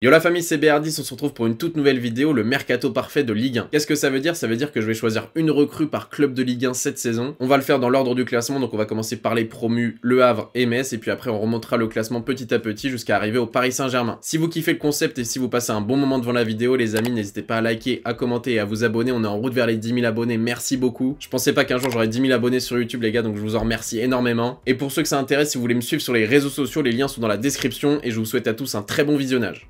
Yo la famille, c'est BR10, on se retrouve pour une toute nouvelle vidéo, le mercato parfait de Ligue 1. Qu'est-ce que ça veut dire? Ça veut dire que je vais choisir une recrue par club de Ligue 1 cette saison. On va le faire dans l'ordre du classement, donc on va commencer par les promus Le Havre et Metz, et puis après on remontera le classement petit à petit jusqu'à arriver au Paris Saint-Germain. Si vous kiffez le concept et si vous passez un bon moment devant la vidéo, les amis, n'hésitez pas à liker, à commenter et à vous abonner. On est en route vers les 10 000 abonnés, merci beaucoup. Je pensais pas qu'un jour j'aurais 10 000 abonnés sur YouTube les gars, donc je vous en remercie énormément. Et pour ceux que ça intéresse, si vous voulez me suivre sur les réseaux sociaux, les liens sont dans la description, et je vous souhaite à tous un très bon visionnage.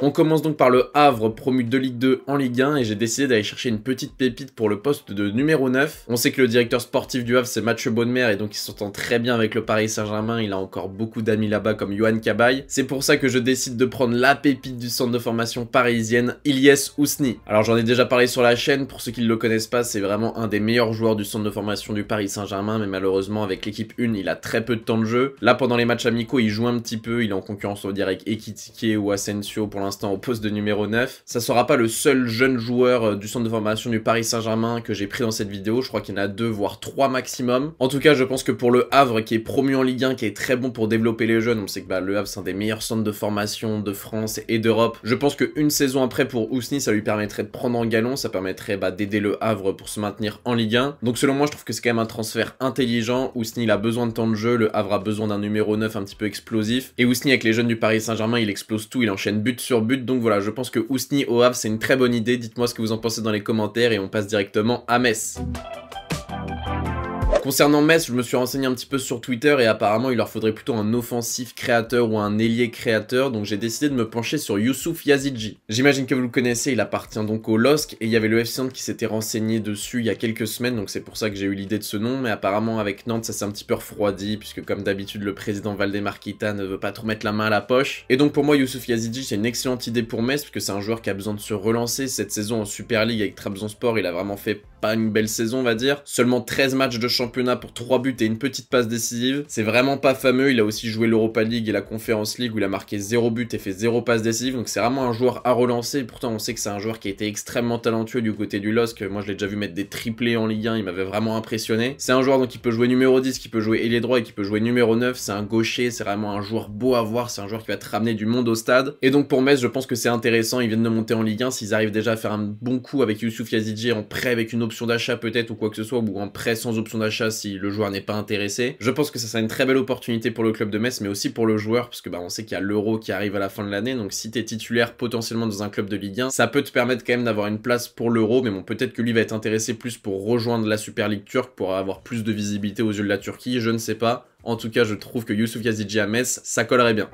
On commence donc par le Havre, promu de Ligue 2 en Ligue 1, et j'ai décidé d'aller chercher une petite pépite pour le poste de numéro 9. On sait que le directeur sportif du Havre c'est Mathieu Bonnemer, et donc il s'entend très bien avec le Paris Saint-Germain, il a encore beaucoup d'amis là-bas comme Yohan Cabaye. C'est pour ça que je décide de prendre la pépite du centre de formation parisienne, Ilyes Ousni. Alors j'en ai déjà parlé sur la chaîne, pour ceux qui ne le connaissent pas, c'est vraiment un des meilleurs joueurs du centre de formation du Paris Saint-Germain, mais malheureusement avec l'équipe 1, il a très peu de temps de jeu. Là pendant les matchs amicaux, il joue un petit peu, il est en concurrence on va dire avec Ekitike ou Asensio pour l'instant au poste de numéro 9. Ça sera pas le seul jeune joueur du centre de formation du Paris Saint-Germain que j'ai pris dans cette vidéo, je crois qu'il y en a 2 voire 3 maximum. En tout cas, je pense que pour le Havre qui est promu en Ligue 1, qui est très bon pour développer les jeunes, on sait que le Havre c'est un des meilleurs centres de formation de France et d'Europe. Je pense qu'une saison après pour Ousni, ça lui permettrait de prendre en galon, ça permettrait d'aider le Havre pour se maintenir en Ligue 1. Donc selon moi, je trouve que c'est quand même un transfert intelligent. Ousni il a besoin de temps de jeu, le Havre a besoin d'un numéro 9 un petit peu explosif. Et Ousni avec les jeunes du Paris Saint-Germain, il explose tout, il enchaîne but sur but. Donc voilà, je pense que Ousni au Havre c'est une très bonne idée. Dites-moi ce que vous en pensez dans les commentaires et on passe directement à Metz. Concernant Metz, je me suis renseigné un petit peu sur Twitter et apparemment il leur faudrait plutôt un offensif créateur ou un ailier créateur, donc j'ai décidé de me pencher sur Youssouf Yazidji. J'imagine que vous le connaissez, il appartient donc au LOSC et il y avait le FC Nantes qui s'était renseigné dessus il y a quelques semaines, donc c'est pour ça que j'ai eu l'idée de ce nom, mais apparemment avec Nantes ça s'est un petit peu refroidi puisque comme d'habitude le président Valdemar Kita ne veut pas trop mettre la main à la poche. Et donc pour moi Youssouf Yazidji c'est une excellente idée pour Metz puisque c'est un joueur qui a besoin de se relancer. Cette saison en Super League avec Trabzonspor il a vraiment fait pas une belle saison on va dire, seulement 13 matchs de championnat pour 3 buts et une petite passe décisive, c'est vraiment pas fameux. Il a aussi joué l'Europa League et la Conference League où il a marqué 0 but et fait 0 passe décisive, donc c'est vraiment un joueur à relancer. Pourtant on sait que c'est un joueur qui a été extrêmement talentueux du côté du LOSC, moi je l'ai déjà vu mettre des triplés en Ligue 1, il m'avait vraiment impressionné. C'est un joueur donc qui peut jouer numéro 10, qui peut jouer ailier droit et qui peut jouer numéro 9, c'est un gaucher, c'est vraiment un joueur beau à voir, c'est un joueur qui va te ramener du monde au stade. Et donc pour Metz je pense que c'est intéressant, ils viennent de monter en Ligue 1, s'ils arrivent déjà à faire un bon coup avec Youssouf Yazidji en prêt avec une option d'achat peut-être ou quoi que ce soit, ou en prêt sans option d'achat si le joueur n'est pas intéressé. Je pense que ça serait une très belle opportunité pour le club de Metz, mais aussi pour le joueur, parce que on sait qu'il y a l'Euro qui arrive à la fin de l'année, donc si t'es titulaire potentiellement dans un club de Ligue 1, ça peut te permettre quand même d'avoir une place pour l'Euro, mais bon, peut-être que lui va être intéressé plus pour rejoindre la Super League turque, pour avoir plus de visibilité aux yeux de la Turquie, je ne sais pas. En tout cas, je trouve que Youssouf Yazidji à Metz, ça collerait bien.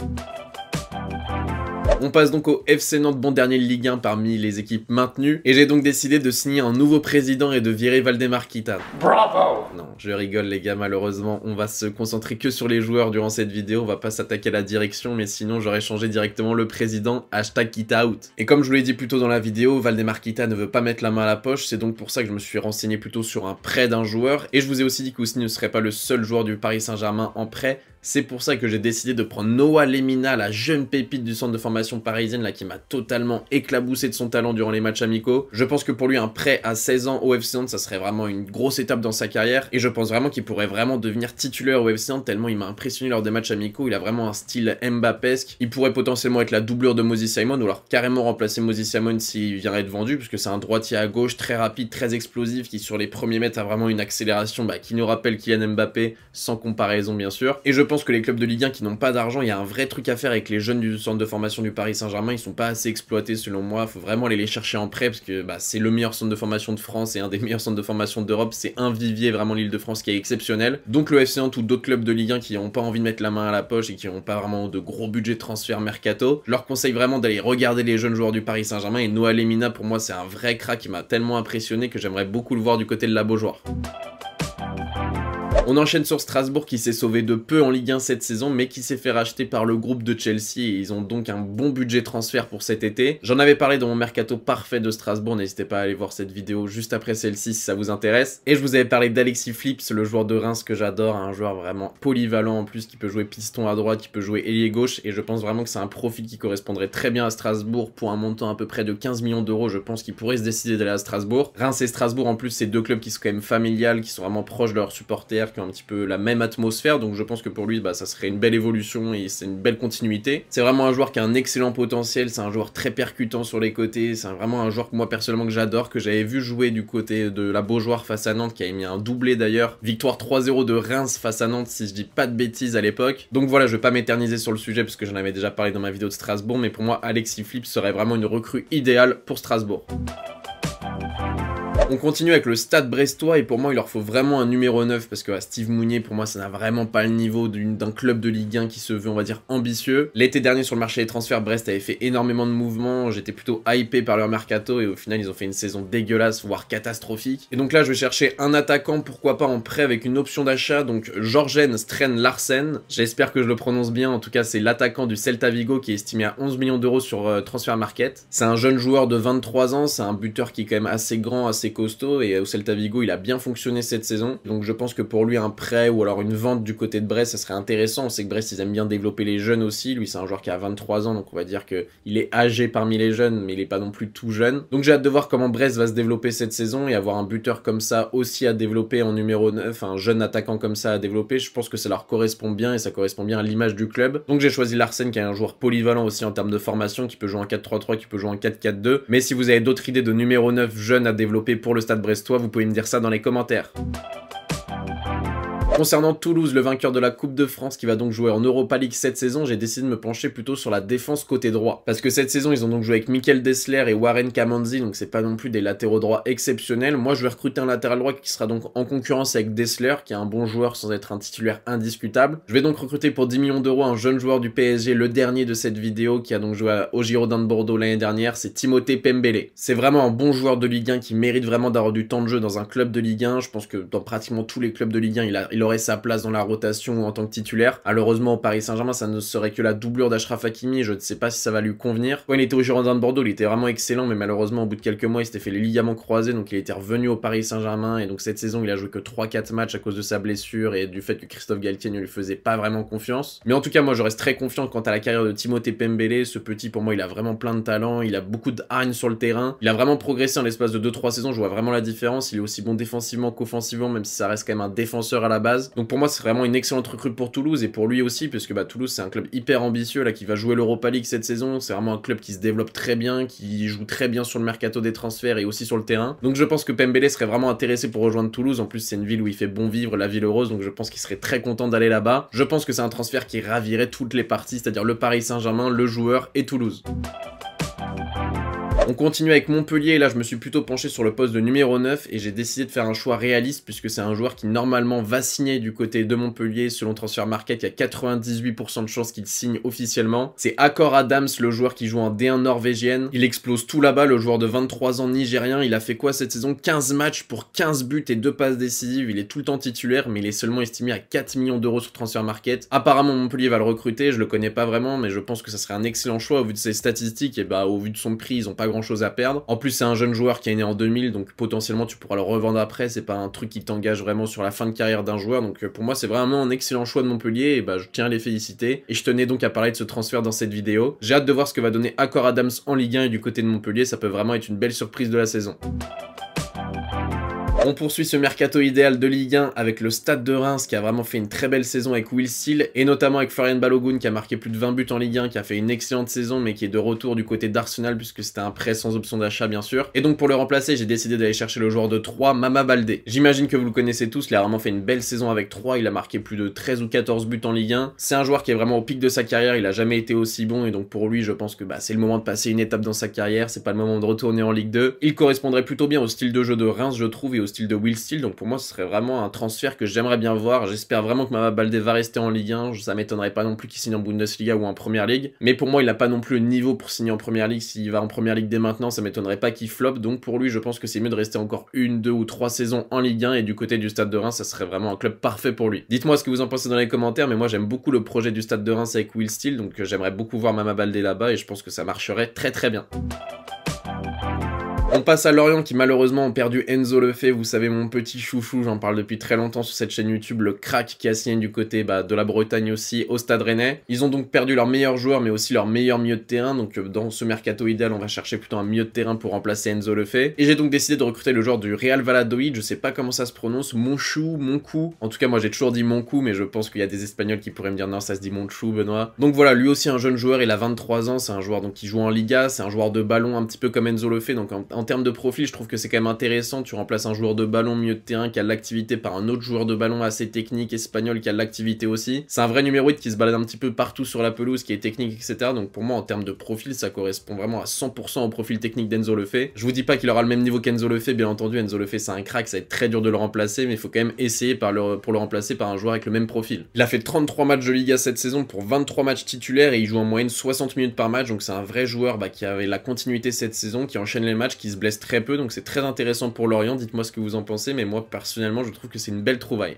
On passe donc au FC Nantes, bon dernier de Ligue 1 parmi les équipes maintenues, et j'ai donc décidé de signer un nouveau président et de virer Valdemar Kita. Bravo! Non, je rigole les gars, malheureusement, on va se concentrer que sur les joueurs durant cette vidéo, on va pas s'attaquer à la direction, mais sinon j'aurais changé directement le président, #KitaOut. Et comme je vous l'ai dit plus tôt dans la vidéo, Valdemar Kita ne veut pas mettre la main à la poche, c'est donc pour ça que je me suis renseigné plutôt sur un prêt d'un joueur, et je vous ai aussi dit qu'Ousni ne serait pas le seul joueur du Paris Saint-Germain en prêt. C'est pour ça que j'ai décidé de prendre Noah Lemina, la jeune pépite du centre de formation parisienne là qui m'a totalement éclaboussé de son talent durant les matchs amicaux. Je pense que pour lui un prêt à 16 ans au FC Nantes ça serait vraiment une grosse étape dans sa carrière et je pense vraiment qu'il pourrait vraiment devenir titulaire au FC Nantes tellement il m'a impressionné lors des matchs amicaux, il a vraiment un style Mbappesque. Il pourrait potentiellement être la doublure de Moses Simon ou alors carrément remplacer Moses Simon s'il vient être vendu puisque c'est un droitier à gauche très rapide, très explosif qui sur les premiers mètres a vraiment une accélération qui nous rappelle Kylian Mbappé sans comparaison bien sûr. Et je pense que les clubs de Ligue 1 qui n'ont pas d'argent, il y a un vrai truc à faire avec les jeunes du centre de formation du Paris Saint-Germain, ils sont pas assez exploités selon moi, faut vraiment aller les chercher en prêt parce que c'est le meilleur centre de formation de France et un des meilleurs centres de formation d'Europe, c'est un vivier vraiment l'Île-de-France qui est exceptionnel. Donc le FC Nantes ou d'autres clubs de Ligue 1 qui n'ont pas envie de mettre la main à la poche et qui n'ont pas vraiment de gros budget de transfert mercato, je leur conseille vraiment d'aller regarder les jeunes joueurs du Paris Saint-Germain et Noah Lemina pour moi c'est un vrai crack, il m'a tellement impressionné que j'aimerais beaucoup le voir du côté de la Beaujoire. On enchaîne sur Strasbourg qui s'est sauvé de peu en Ligue 1 cette saison mais qui s'est fait racheter par le groupe de Chelsea et ils ont donc un bon budget transfert pour cet été. J'en avais parlé dans mon mercato parfait de Strasbourg, n'hésitez pas à aller voir cette vidéo juste après celle-ci si ça vous intéresse. Et je vous avais parlé d'Alexis Flips, le joueur de Reims que j'adore, un joueur vraiment polyvalent en plus qui peut jouer piston à droite, qui peut jouer ailier gauche et je pense vraiment que c'est un profil qui correspondrait très bien à Strasbourg pour un montant à peu près de 15 millions d'euros. Je pense qu'il pourrait se décider d'aller à Strasbourg. Reims et Strasbourg en plus c'est deux clubs qui sont quand même familiales, qui sont vraiment proches de leurs supporters, qui ont un petit peu la même atmosphère, donc je pense que pour lui, bah, ça serait une belle évolution et c'est une belle continuité. C'est vraiment un joueur qui a un excellent potentiel, c'est un joueur très percutant sur les côtés, c'est vraiment un joueur que moi personnellement que j'adore, que j'avais vu jouer du côté de la Beaujoire face à Nantes, qui avait mis un doublé d'ailleurs, victoire 3-0 de Reims face à Nantes si je dis pas de bêtises à l'époque. Donc voilà, je vais pas m'éterniser sur le sujet parce que j'en avais déjà parlé dans ma vidéo de Strasbourg, mais pour moi Alexis Flips serait vraiment une recrue idéale pour Strasbourg. On continue avec le Stade brestois et pour moi il leur faut vraiment un numéro 9 parce que Steve Mounier pour moi ça n'a vraiment pas le niveau d'un club de Ligue 1 qui se veut on va dire ambitieux. L'été dernier sur le marché des transferts, Brest avait fait énormément de mouvements, j'étais plutôt hypé par leur mercato et au final ils ont fait une saison dégueulasse voire catastrophique. Et donc là je vais chercher un attaquant, pourquoi pas en prêt avec une option d'achat, donc Jorgen Stren Larsen, j'espère que je le prononce bien, en tout cas c'est l'attaquant du Celta Vigo qui est estimé à 11 millions d'euros sur Transfer Market. C'est un jeune joueur de 23 ans, c'est un buteur qui est quand même assez grand, assez costaud et au Celta Vigo il a bien fonctionné cette saison, donc je pense que pour lui un prêt ou alors une vente du côté de Brest ça serait intéressant. On sait que Brest ils aiment bien développer les jeunes aussi, lui c'est un joueur qui a 23 ans donc on va dire que il est âgé parmi les jeunes mais il est pas non plus tout jeune, donc j'ai hâte de voir comment Brest va se développer cette saison et avoir un buteur comme ça aussi à développer en numéro 9, un jeune attaquant comme ça à développer, je pense que ça leur correspond bien et ça correspond bien à l'image du club. Donc j'ai choisi Larsen qui est un joueur polyvalent aussi en termes de formation, qui peut jouer en 4-3-3, qui peut jouer en 4-4-2, mais si vous avez d'autres idées de numéro 9 jeune à développer pour le Stade brestois, vous pouvez me dire ça dans les commentaires. Concernant Toulouse, le vainqueur de la Coupe de France qui va donc jouer en Europa League cette saison, j'ai décidé de me pencher plutôt sur la défense côté droit. Parce que cette saison, ils ont donc joué avec Mikel Dessler et Warren Kamanzi, donc c'est pas non plus des latéraux droits exceptionnels. Moi, je vais recruter un latéral droit qui sera donc en concurrence avec Dessler, qui est un bon joueur sans être un titulaire indiscutable. Je vais donc recruter pour 10 millions d'euros un jeune joueur du PSG, le dernier de cette vidéo, qui a donc joué au Girondins de Bordeaux l'année dernière, c'est Timothée Pembele. C'est vraiment un bon joueur de Ligue 1 qui mérite vraiment d'avoir du temps de jeu dans un club de Ligue 1. Je pense que dans pratiquement tous les clubs de Ligue 1, il aurait sa place dans la rotation en tant que titulaire. Malheureusement au Paris Saint-Germain ça ne serait que la doublure d'Achraf Hakimi, je ne sais pas si ça va lui convenir. Quand il était au Girondins de Bordeaux il était vraiment excellent, mais malheureusement au bout de quelques mois il s'était fait les ligaments croisés, donc il était revenu au Paris Saint-Germain et donc cette saison il a joué que 3-4 matchs à cause de sa blessure et du fait que Christophe Galtier ne lui faisait pas vraiment confiance. Mais en tout cas moi je reste très confiant quant à la carrière de Timothée Pembele. Ce petit pour moi il a vraiment plein de talent, il a beaucoup de hargne sur le terrain, il a vraiment progressé en l'espace de 2-3 saisons, je vois vraiment la différence. Il est aussi bon défensivement qu'offensivement, même si ça reste quand même un défenseur à la base. Donc pour moi c'est vraiment une excellente recrue pour Toulouse et pour lui aussi, puisque bah, Toulouse c'est un club hyper ambitieux là qui va jouer l'Europa League cette saison. C'est vraiment un club qui se développe très bien, qui joue très bien sur le mercato des transferts et aussi sur le terrain. Donc je pense que Pembele serait vraiment intéressé pour rejoindre Toulouse. En plus c'est une ville où il fait bon vivre, la ville heureuse, donc je pense qu'il serait très content d'aller là-bas. Je pense que c'est un transfert qui ravirait toutes les parties, c'est-à-dire le Paris Saint-Germain, le joueur et Toulouse. On continue avec Montpellier et là je me suis plutôt penché sur le poste de numéro 9 et j'ai décidé de faire un choix réaliste puisque c'est un joueur qui normalement va signer du côté de Montpellier. Selon Transfer Market, il y a 98% de chances qu'il signe officiellement. C'est Akor Adams, le joueur qui joue en D1 norvégienne. Il explose tout là-bas, le joueur de 23 ans nigérien. Il a fait quoi cette saison? 15 matchs pour 15 buts et 2 passes décisives. Il est tout le temps titulaire mais il est seulement estimé à 4 millions d'euros sur Transfer Market. Apparemment Montpellier va le recruter, je le connais pas vraiment mais je pense que ça serait un excellent choix au vu de ses statistiques et bah au vu de son prix ils ont pas grand chose à perdre. En plus c'est un jeune joueur qui est né en 2000 donc potentiellement tu pourras le revendre après, c'est pas un truc qui t'engage vraiment sur la fin de carrière d'un joueur, donc pour moi c'est vraiment un excellent choix de Montpellier et bah je tiens à les féliciter et je tenais donc à parler de ce transfert dans cette vidéo. J'ai hâte de voir ce que va donner Akor Adams en Ligue 1 et du côté de Montpellier, ça peut vraiment être une belle surprise de la saison. On poursuit ce mercato idéal de Ligue 1 avec le Stade de Reims qui a vraiment fait une très belle saison avec Will Steele et notamment avec Florian Balogun qui a marqué plus de 20 buts en Ligue 1, qui a fait une excellente saison mais qui est de retour du côté d'Arsenal puisque c'était un prêt sans option d'achat bien sûr. Et donc pour le remplacer j'ai décidé d'aller chercher le joueur de Troyes, Mama Baldé. J'imagine que vous le connaissez tous, il a vraiment fait une belle saison avec Troyes, il a marqué plus de 13 ou 14 buts en Ligue 1. C'est un joueur qui est vraiment au pic de sa carrière, il a jamais été aussi bon et donc pour lui je pense que bah, c'est le moment de passer une étape dans sa carrière, c'est pas le moment de retourner en Ligue 2. Il correspondrait plutôt bien au style de jeu de Reims je trouve et au style de Will Steele, donc pour moi ce serait vraiment un transfert que j'aimerais bien voir. J'espère vraiment que Mama Baldé va rester en Ligue 1, ça m'étonnerait pas non plus qu'il signe en Bundesliga ou en Première Ligue, mais pour moi il n'a pas non plus le niveau pour signer en Première Ligue. S'il va en Première Ligue dès maintenant ça m'étonnerait pas qu'il floppe, donc pour lui je pense que c'est mieux de rester encore 1, 2 ou 3 saisons en Ligue 1 et du côté du Stade de Reims ça serait vraiment un club parfait pour lui. Dites-moi ce que vous en pensez dans les commentaires, mais moi j'aime beaucoup le projet du Stade de Reims avec Will Steele, donc j'aimerais beaucoup voir Mama Baldé là-bas et je pense que ça marcherait très très bien. On passe à Lorient qui malheureusement ont perdu Enzo Lefebvre, vous savez mon petit chouchou, j'en parle depuis très longtemps sur cette chaîne YouTube, le crack qui a signé du côté de la Bretagne aussi au Stade Rennais. Ils ont donc perdu leur meilleur joueur mais aussi leur meilleur milieu de terrain, donc dans ce mercato idéal on va chercher plutôt un milieu de terrain pour remplacer Enzo Lefebvre. Et j'ai donc décidé de recruter le joueur du Real Valladolid, je sais pas comment ça se prononce, Monchou, en tout cas moi j'ai toujours dit Monchou mais je pense qu'il y a des Espagnols qui pourraient me dire non ça se dit Monchou Benoît. Donc voilà, lui aussi un jeune joueur, il a 23 ans, c'est un joueur donc qui joue en Liga, c'est un joueur de ballon un petit peu comme Enzo Lefebvre, donc en termes de profil je trouve que c'est quand même intéressant, tu remplaces un joueur de ballon milieu de terrain qui a de l'activité par un autre joueur de ballon assez technique espagnol qui a de l'activité aussi. C'est un vrai numéro 8 qui se balade un petit peu partout sur la pelouse, qui est technique etc. Donc pour moi en termes de profil ça correspond vraiment à 100% au profil technique d'Enzo Lefebvre. Je vous dis pas qu'il aura le même niveau qu'Enzo Lefebvre, bien entendu Enzo Lefebvre c'est un crack, ça va être très dur de le remplacer mais il faut quand même essayer pour le remplacer par un joueur avec le même profil. Il a fait 33 matchs de Liga cette saison pour 23 matchs titulaires et il joue en moyenne 60 minutes par match, donc c'est un vrai joueur qui avait la continuité cette saison, qui enchaîne les matchs, qui se blesse très peu, donc c'est très intéressant pour Lorient. Dites-moi ce que vous en pensez, mais moi personnellement je trouve que c'est une belle trouvaille.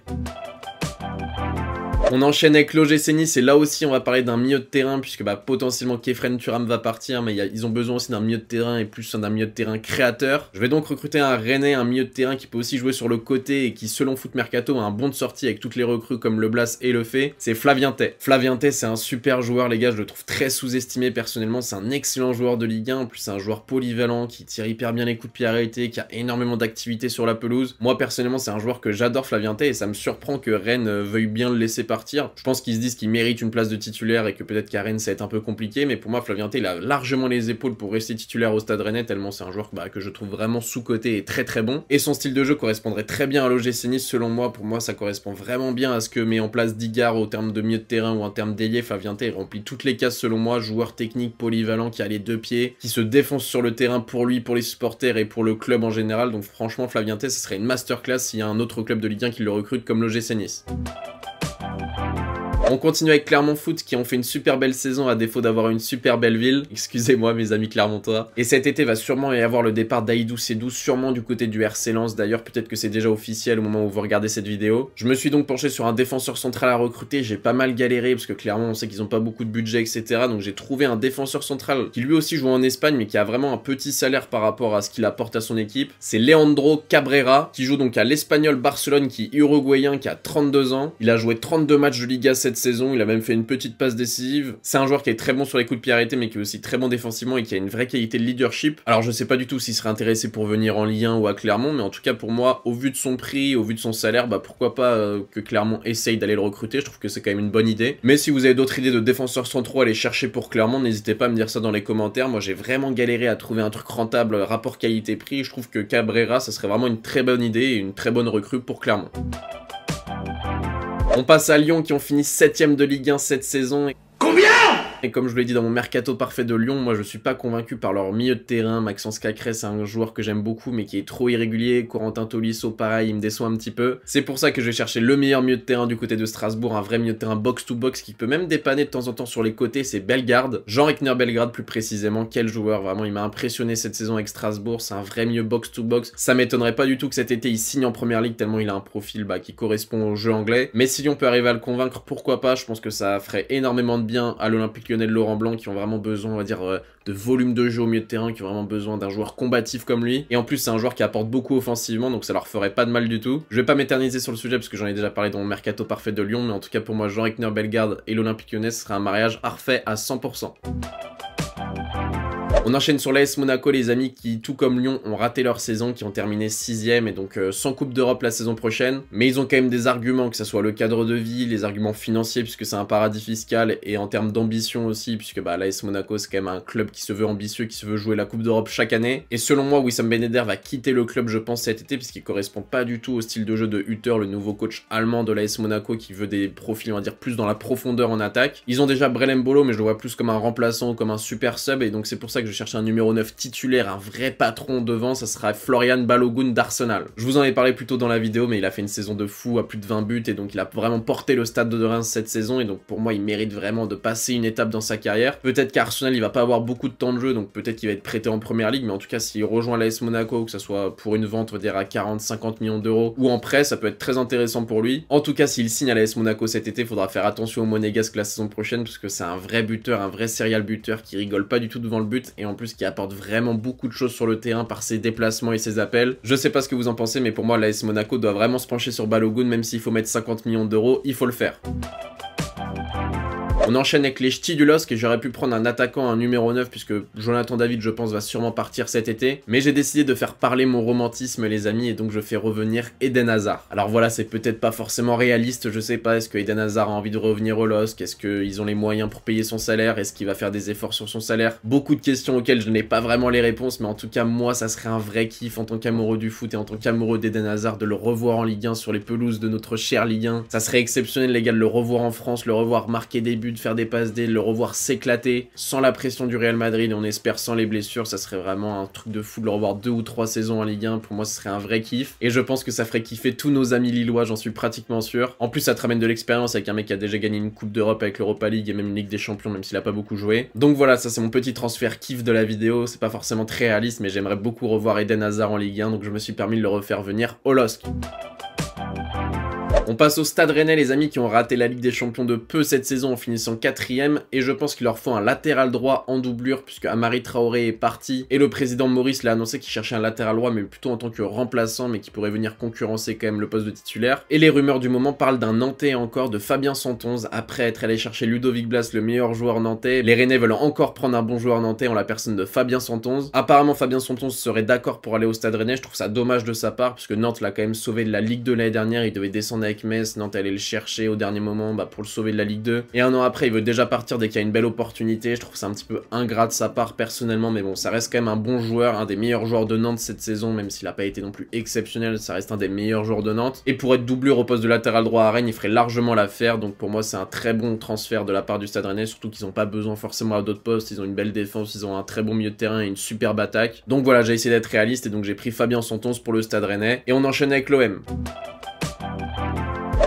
On enchaîne avec l'OGC Nice et là aussi on va parler d'un milieu de terrain puisque potentiellement Kefren Turam va partir mais ils ont besoin aussi d'un milieu de terrain et plus d'un milieu de terrain créateur. Je vais donc recruter un Rennais, un milieu de terrain qui peut aussi jouer sur le côté et qui selon Foot Mercato a un bon de sortie avec toutes les recrues comme Le Blas et Le Fait, c'est Flavien Tay. Flavien Tay c'est un super joueur les gars, je le trouve très sous-estimé personnellement, c'est un excellent joueur de Ligue 1, en plus c'est un joueur polyvalent qui tire hyper bien les coups de pied arrêtés, qui a énormément d'activité sur la pelouse. Moi personnellement c'est un joueur que j'adore Flavien Tay et ça me surprend que Rennes veuille bien le laisser partir. Je pense qu'ils se disent qu'il mérite une place de titulaire et que peut-être qu'à Rennes ça va être un peu compliqué, mais pour moi Flavien Tay il a largement les épaules pour rester titulaire au Stade Rennais tellement c'est un joueur que je trouve vraiment sous-coté et très très bon. Et son style de jeu correspondrait très bien à l'OGC Nice selon moi. Pour moi ça correspond vraiment bien à ce que met en place Digard au terme de milieu de terrain ou en terme d'ailier. Flavien Tay remplit toutes les cases selon moi, joueur technique, polyvalent, qui a les deux pieds, qui se défonce sur le terrain pour lui, pour les supporters et pour le club en général. Donc franchement Flavien Tay ça serait une masterclass s'il y a un autre club de Ligue 1 qui le recrute comme l'OGC Nice. On continue avec Clermont Foot qui ont fait une super belle saison à défaut d'avoir une super belle ville. Excusez-moi mes amis clermontois. Et cet été va sûrement y avoir le départ d'Aïdou Sédou, sûrement du côté du RC Lens. D'ailleurs peut-être que c'est déjà officiel au moment où vous regardez cette vidéo. Je me suis donc penché sur un défenseur central à recruter. J'ai pas mal galéré parce que Clermont on sait qu'ils ont pas beaucoup de budget etc. Donc j'ai trouvé un défenseur central qui lui aussi joue en Espagne mais qui a vraiment un petit salaire par rapport à ce qu'il apporte à son équipe. C'est Leandro Cabrera qui joue donc à l'Espagnol Barcelone, qui est uruguayen, qui a 32 ans. Il a joué 32 matchs de Liga cette saison, il a même fait une petite passe décisive. C'est un joueur qui est très bon sur les coups de pied arrêtés mais qui est aussi très bon défensivement et qui a une vraie qualité de leadership. Alors je sais pas du tout s'il serait intéressé pour venir en Ligue 1 ou à Clermont, mais en tout cas pour moi, au vu de son prix, au vu de son salaire, pourquoi pas que Clermont essaye d'aller le recruter. Je trouve que c'est quand même une bonne idée. Mais si vous avez d'autres idées de défenseurs centraux à aller chercher pour Clermont, n'hésitez pas à me dire ça dans les commentaires. Moi j'ai vraiment galéré à trouver un truc rentable, rapport qualité-prix. Je trouve que Cabrera ça serait vraiment une très bonne idée et une très bonne recrue pour Clermont. On passe à Lyon qui ont fini 7ème de Ligue 1 cette saison. Combien ? Et comme je vous l'ai dit dans mon mercato parfait de Lyon, moi je suis pas convaincu par leur milieu de terrain. Maxence Cacré c'est un joueur que j'aime beaucoup mais qui est trop irrégulier. Corentin Tolisso pareil, il me déçoit un petit peu. C'est pour ça que je vais chercher le meilleur milieu de terrain du côté de Strasbourg, un vrai milieu de terrain box-to-box qui peut même dépanner de temps en temps sur les côtés, c'est Bellegarde. Jean-Rekner Bellegarde plus précisément, quel joueur, vraiment il m'a impressionné cette saison avec Strasbourg, c'est un vrai milieu box-to-box. Ça m'étonnerait pas du tout que cet été il signe en première ligue tellement il a un profil qui correspond au jeu anglais. Mais si Lyon peut arriver à le convaincre, pourquoi pas, je pense que ça ferait énormément de bien à l'Olympique Lyonnais de Laurent Blanc qui ont vraiment besoin, on va dire, de volume de jeu au milieu de terrain, qui ont vraiment besoin d'un joueur combatif comme lui. Et en plus, c'est un joueur qui apporte beaucoup offensivement, donc ça leur ferait pas de mal du tout. Je vais pas m'éterniser sur le sujet parce que j'en ai déjà parlé dans mon mercato parfait de Lyon, mais en tout cas pour moi, Jean-Rekner Bellegarde et l'Olympique Lyonnais, ce serait un mariage parfait à 100%. On enchaîne sur l'AS Monaco les amis qui tout comme Lyon ont raté leur saison, qui ont terminé 6ème et donc sans Coupe d'Europe la saison prochaine. Mais ils ont quand même des arguments, que ce soit le cadre de vie, les arguments financiers puisque c'est un paradis fiscal et en termes d'ambition aussi puisque l'AS Monaco c'est quand même un club qui se veut ambitieux, qui se veut jouer la Coupe d'Europe chaque année. Et selon moi Wissam Ben Yedder va quitter le club je pense cet été puisqu'il correspond pas du tout au style de jeu de Hutter, le nouveau coach allemand de l'AS Monaco qui veut des profils on va dire plus dans la profondeur en attaque. Ils ont déjà Brelem Bolo mais je le vois plus comme un remplaçant ou comme un super sub et donc c'est pour ça que je cherche un numéro 9 titulaire, un vrai patron devant, ça sera Florian Balogun d'Arsenal. Je vous en ai parlé plus tôt dans la vidéo, mais il a fait une saison de fou à plus de 20 buts et donc il a vraiment porté le Stade de Reims cette saison et donc pour moi il mérite vraiment de passer une étape dans sa carrière. Peut-être qu'Arsenal il va pas avoir beaucoup de temps de jeu donc peut-être qu'il va être prêté en première ligue, mais en tout cas s'il rejoint l'AS Monaco, que ça soit pour une vente on va dire à 40-50 millions d'euros ou en prêt, ça peut être très intéressant pour lui. En tout cas s'il signe à l'AS Monaco cet été, il faudra faire attention au Monégasque la saison prochaine parce que c'est un vrai buteur, un vrai serial buteur qui rigole pas du tout devant le but et en plus qui apporte vraiment beaucoup de choses sur le terrain par ses déplacements et ses appels. Je sais pas ce que vous en pensez, mais pour moi l'AS Monaco doit vraiment se pencher sur Balogun, même s'il faut mettre 50 millions d'euros, il faut le faire. On enchaîne avec les ch'tis du LOSC et j'aurais pu prendre un attaquant, un numéro 9, puisque Jonathan David, je pense, va sûrement partir cet été. Mais j'ai décidé de faire parler mon romantisme, les amis, et donc je fais revenir Eden Hazard. Alors voilà, c'est peut-être pas forcément réaliste, je sais pas, est-ce que Eden Hazard a envie de revenir au LOSC? Est-ce qu'ils ont les moyens pour payer son salaire? Est-ce qu'il va faire des efforts sur son salaire? Beaucoup de questions auxquelles je n'ai pas vraiment les réponses, mais en tout cas, moi, ça serait un vrai kiff en tant qu'amoureux du foot et en tant qu'amoureux d'Eden Hazard de le revoir en Ligue 1 sur les pelouses de notre chère Ligue 1. Ça serait exceptionnel, les gars, de le revoir en France, le revoir marquer des buts, faire des passes D, le revoir s'éclater sans la pression du Real Madrid et on espère sans les blessures. Ça serait vraiment un truc de fou de le revoir 2 ou 3 saisons en Ligue 1. Pour moi, ce serait un vrai kiff et je pense que ça ferait kiffer tous nos amis lillois, j'en suis pratiquement sûr. En plus, ça te ramène de l'expérience avec un mec qui a déjà gagné une Coupe d'Europe avec l'Europa League et même une Ligue des Champions, même s'il a pas beaucoup joué. Donc voilà, ça c'est mon petit transfert kiff de la vidéo. C'est pas forcément très réaliste, mais j'aimerais beaucoup revoir Eden Hazard en Ligue 1, donc je me suis permis de le refaire venir au LOSC. On passe au Stade Rennais, les amis, qui ont raté la Ligue des Champions de peu cette saison en finissant 4ème, et je pense qu'il leur faut un latéral droit en doublure, puisque Amari Traoré est parti, et le président Maurice l'a annoncé qu'il cherchait un latéral droit, mais plutôt en tant que remplaçant, mais qui pourrait venir concurrencer quand même le poste de titulaire. Et les rumeurs du moment parlent d'un Nantais encore, de Fabien Santonze, après être allé chercher Ludovic Blas, le meilleur joueur nantais. Les Rennais veulent encore prendre un bon joueur nantais en la personne de Fabien Santonze. Apparemment, Fabien Santonze serait d'accord pour aller au Stade Rennais, je trouve ça dommage de sa part, puisque Nantes l'a quand même sauvé de la Ligue 2 l'année dernière, il devait descendre avec Metz, Nantes allait le chercher au dernier moment pour le sauver de la Ligue 2. Et un an après, il veut déjà partir dès qu'il y a une belle opportunité. Je trouve ça un petit peu ingrat de sa part personnellement, mais bon, ça reste quand même un bon joueur, un des meilleurs joueurs de Nantes cette saison, même s'il n'a pas été non plus exceptionnel, ça reste un des meilleurs joueurs de Nantes. Et pour être doublure au poste de latéral droit à Rennes, il ferait largement l'affaire, donc pour moi c'est un très bon transfert de la part du Stade Rennais, surtout qu'ils n'ont pas besoin forcément à d'autres postes, ils ont une belle défense, ils ont un très bon milieu de terrain et une superbe attaque. Donc voilà, j'ai essayé d'être réaliste et donc j'ai pris Fabien Santonze pour le Stade Rennais. Et on enchaîne avec l'OM.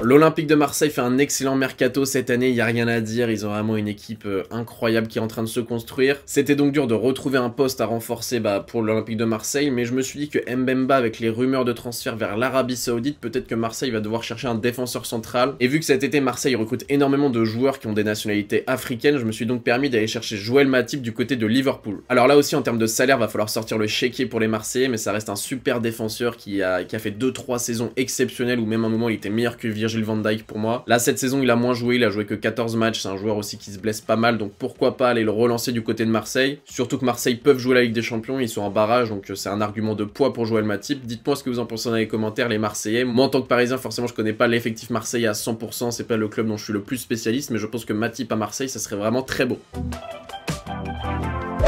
L'Olympique de Marseille fait un excellent mercato cette année, il n'y a rien à dire, ils ont vraiment une équipe incroyable qui est en train de se construire. C'était donc dur de retrouver un poste à renforcer pour l'Olympique de Marseille, mais je me suis dit que Mbemba, avec les rumeurs de transfert vers l'Arabie Saoudite, peut-être que Marseille va devoir chercher un défenseur central. Et vu que cet été Marseille recrute énormément de joueurs qui ont des nationalités africaines, je me suis donc permis d'aller chercher Joël Matip du côté de Liverpool. Alors là aussi en termes de salaire, va falloir sortir le chéquier pour les Marseillais, mais ça reste un super défenseur qui a fait 2-3 saisons exceptionnelles, où même à un moment il était meilleur que Virgil van Dijk pour moi. Là cette saison il a moins joué, il a joué que 14 matchs, c'est un joueur aussi qui se blesse pas mal, donc pourquoi pas aller le relancer du côté de Marseille, surtout que Marseille peuvent jouer la Ligue des Champions, ils sont en barrage, donc c'est un argument de poids pour Joël Matip. Dites-moi ce que vous en pensez dans les commentaires, les Marseillais. Moi en tant que Parisien forcément je connais pas l'effectif marseillais à 100%, c'est pas le club dont je suis le plus spécialiste, mais je pense que Matip à Marseille ça serait vraiment très beau.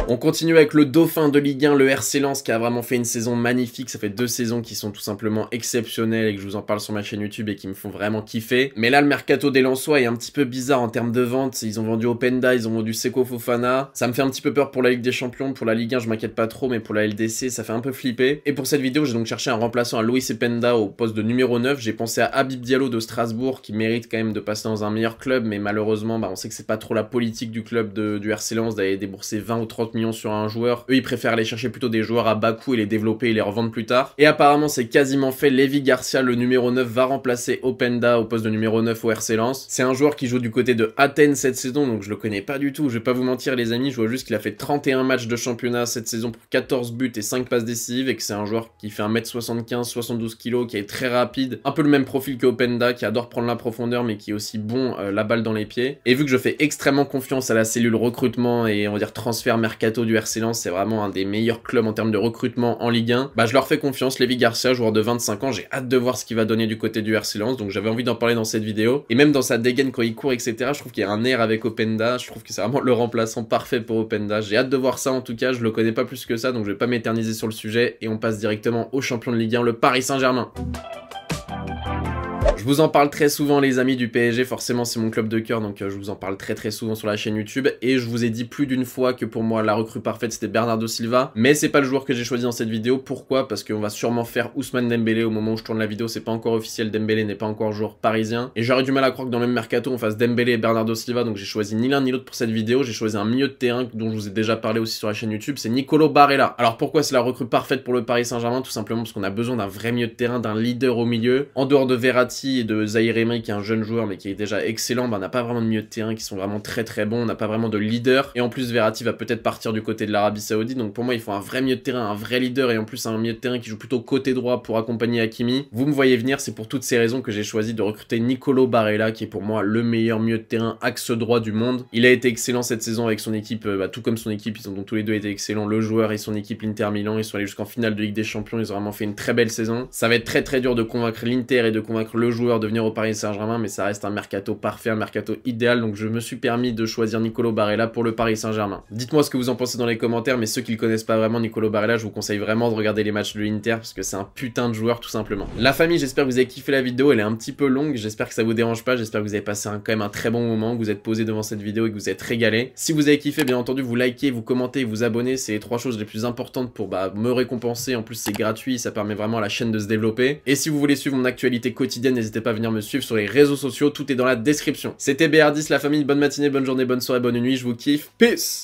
On continue avec le dauphin de Ligue 1, le RC Lens, qui a vraiment fait une saison magnifique. Ça fait 2 saisons qui sont tout simplement exceptionnelles et que je vous en parle sur ma chaîne YouTube et qui me font vraiment kiffer. Mais là, le mercato des Lensois est un petit peu bizarre en termes de vente. Ils ont vendu Openda, ils ont vendu Seko Fofana. Ça me fait un petit peu peur pour la Ligue des Champions. Pour la Ligue 1, je m'inquiète pas trop, mais pour la LDC, ça fait un peu flipper. Et pour cette vidéo, j'ai donc cherché un remplaçant à Luis Openda au poste de numéro 9. J'ai pensé à Habib Diallo de Strasbourg, qui mérite quand même de passer dans un meilleur club, mais malheureusement, on sait que c'est pas trop la politique du club du RC Lens d'aller débourser 20 ou 30 millions sur un joueur. Eux ils préfèrent aller chercher plutôt des joueurs à bas coût et les développer et les revendre plus tard. Et apparemment c'est quasiment fait, Lévi Garcia, le numéro 9, va remplacer Openda au poste de numéro 9 au RC Lens. C'est un joueur qui joue du côté de Athènes cette saison, donc je le connais pas du tout, je vais pas vous mentir les amis, je vois juste qu'il a fait 31 matchs de championnat cette saison pour 14 buts et 5 passes décisives, et que c'est un joueur qui fait 1m75, 72 kg, qui est très rapide, un peu le même profil que Openda, qui adore prendre la profondeur mais qui est aussi bon la balle dans les pieds. Et vu que je fais extrêmement confiance à la cellule recrutement et on va dire transfert mercato du RC Lens, c'est vraiment un des meilleurs clubs en termes de recrutement en Ligue 1, je leur fais confiance. Lévi Garcia, joueur de 25 ans, j'ai hâte de voir ce qu'il va donner du côté du RC Lens, donc j'avais envie d'en parler dans cette vidéo. Et même dans sa dégaine quand il court, etc., je trouve qu'il y a un air avec Openda, je trouve que c'est vraiment le remplaçant parfait pour Openda. J'ai hâte de voir ça en tout cas, je le connais pas plus que ça, donc je vais pas m'éterniser sur le sujet, et on passe directement au champion de Ligue 1, le Paris Saint-Germain. Je vous en parle très souvent les amis du PSG, forcément c'est mon club de cœur, donc je vous en parle très souvent sur la chaîne YouTube, et je vous ai dit plus d'une fois que pour moi la recrue parfaite c'était Bernardo Silva, mais c'est pas le joueur que j'ai choisi dans cette vidéo. Pourquoi? Parce qu'on va sûrement faire Ousmane Dembélé au moment où je tourne la vidéo, c'est pas encore officiel, Dembélé n'est pas encore joueur parisien, et j'aurais du mal à croire que dans le même mercato on fasse Dembélé et Bernardo Silva, donc j'ai choisi ni l'un ni l'autre pour cette vidéo. J'ai choisi un milieu de terrain dont je vous ai déjà parlé aussi sur la chaîne YouTube, c'est Nicolo Barella. Alors pourquoi c'est la recrue parfaite pour le Paris Saint-Germain? Tout simplement parce qu'on a besoin d'un vrai milieu de terrain, d'un leader au milieu, en dehors de Verratti Verratti et de Zahir Emery qui est un jeune joueur mais qui est déjà excellent, on n'a pas vraiment de milieu de terrain qui sont vraiment très très bons, on n'a pas vraiment de leader, et en plus Verratti va peut-être partir du côté de l'Arabie Saoudite, donc pour moi il faut un vrai milieu de terrain, un vrai leader, et en plus un milieu de terrain qui joue plutôt côté droit pour accompagner Hakimi. Vous me voyez venir, c'est pour toutes ces raisons que j'ai choisi de recruter Nicolo Barella, qui est pour moi le meilleur milieu de terrain axe droit du monde. Il a été excellent cette saison avec son équipe, tout comme son équipe, ils ont donc tous les deux été excellents, le joueur et son équipe, l'Inter Milan, ils sont allés jusqu'en finale de Ligue des Champions, ils ont vraiment fait une très belle saison. Ça va être très très dur de convaincre l'Inter et de convaincre le joueur de venir au Paris Saint-Germain, mais ça reste un mercato parfait, un mercato idéal, donc je me suis permis de choisir Nicolo Barella pour le Paris Saint-Germain. Dites-moi ce que vous en pensez dans les commentaires, mais ceux qui le connaissent pas vraiment, Nicolo Barella, je vous conseille vraiment de regarder les matchs de l'Inter, parce que c'est un putain de joueur tout simplement. La famille, j'espère que vous avez kiffé la vidéo, elle est un petit peu longue, j'espère que ça vous dérange pas, j'espère que vous avez passé quand même un très bon moment, que vous êtes posé devant cette vidéo et que vous êtes régalé. Si vous avez kiffé, bien entendu, vous likez, vous commentez, vous abonnez, c'est les 3 choses les plus importantes pour me récompenser, en plus c'est gratuit, ça permet vraiment à la chaîne de se développer. Et si vous voulez suivre mon actualité quotidienne, n'hésitez pas à venir me suivre sur les réseaux sociaux, tout est dans la description. C'était BR10 la famille, bonne matinée, bonne journée, bonne soirée, bonne nuit, je vous kiffe, peace.